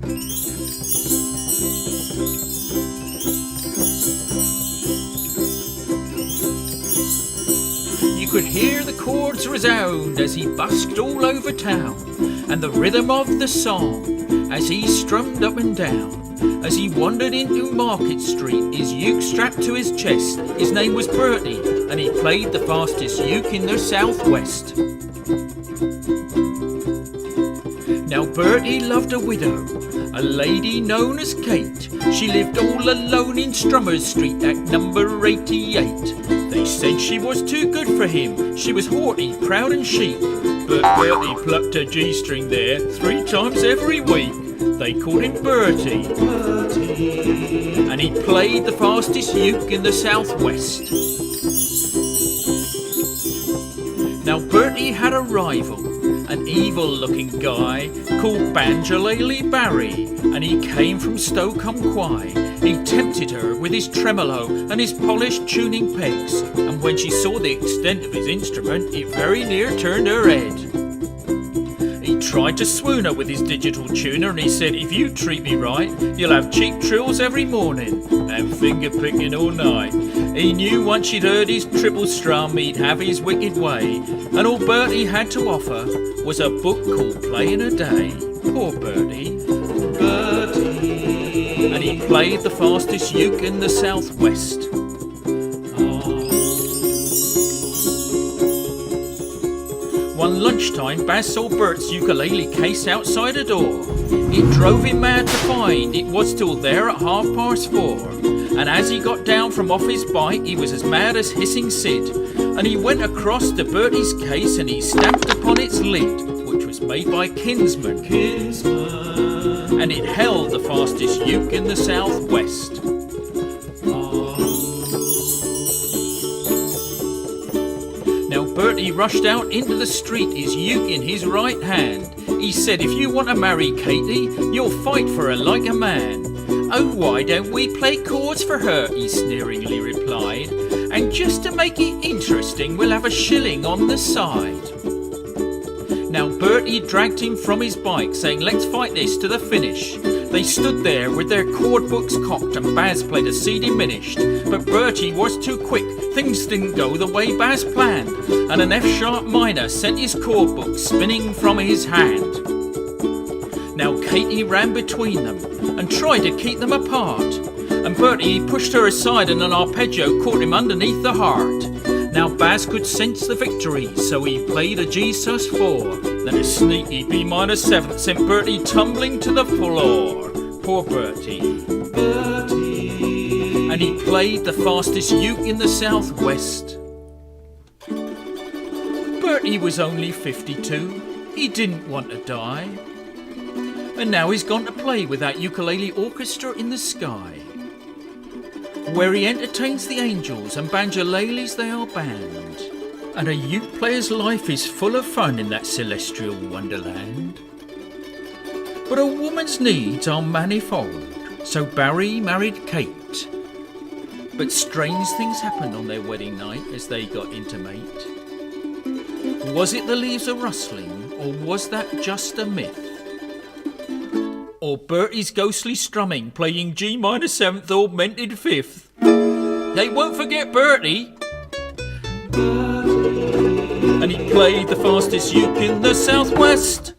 You could hear the chords resound as he busked all over town, and the rhythm of the song as he strummed up and down. As he wandered into Market Street, his uke strapped to his chest. His name was Bertie, and he played the fastest uke in the southwest. Now Bertie loved a widow, a lady known as Kate. She lived all alone in Strummers Street at number 88. They said she was too good for him. She was haughty, proud and chic. But Bertie plucked a G-string there 3 times every week. They called him Bertie. And he played the fastest uke in the southwest. Now Bertie had a rival, an evil-looking guy called Ballad Bertie, and he came from Stoke-on-Quye. He tempted her with his tremolo and his polished tuning pegs, and when she saw the extent of his instrument, it very near turned her head. He tried to swoon her with his digital tuner, and he said, "If you treat me right, you'll have cheap trills every morning and finger picking all night." He knew once she'd heard his triple strum, he'd have his wicked way, and all Bertie had to offer was a book called Playing a Day. Poor Bertie. And he played the fastest uke in the southwest. One lunchtime, Baz saw Bert's ukulele case outside a door. It drove him mad to find it was still there at 4:30. And as he got down from off his bike, he was as mad as hissing Sid. And he went across to Bertie's case and he stamped upon its lid, which was made by Kinsman. And it held the fastest uke in the southwest. Now Bertie rushed out into the street, his uke in his right hand. He said, "If you want to marry Katie, you'll fight for her like a man." "Oh, why don't we play chords for her?" he sneeringly replied. "And just to make it interesting, we'll have a shilling on the side." Now Bertie dragged him from his bike, saying, "Let's fight this to the finish." They stood there with their chord books cocked, and Baz played a C diminished. But Bertie was too quick, things didn't go the way Baz planned, and an F-sharp minor sent his chord book spinning from his hand. Now Katie ran between them and tried to keep them apart, and Bertie pushed her aside and an arpeggio caught him underneath the heart. Now Baz could sense the victory, so he played a G sus4. Then a sneaky B minor 7th sent Bertie tumbling to the floor. Poor Bertie. And he played the fastest uke in the southwest. Bertie was only 52. He didn't want to die. And now he's gone to play with that ukulele orchestra in the sky, where he entertains the angels and banjolales they are banned. And a uke player's life is full of fun in that celestial wonderland. But a woman's needs are manifold, so Barry married Kate. But strange things happened on their wedding night as they got intimate. Was it the leaves a rustling, or was that just a myth? Or Bertie's ghostly strumming, playing G minor 7th augmented 5th? They won't forget Bertie. And he played the fastest uke in the southwest.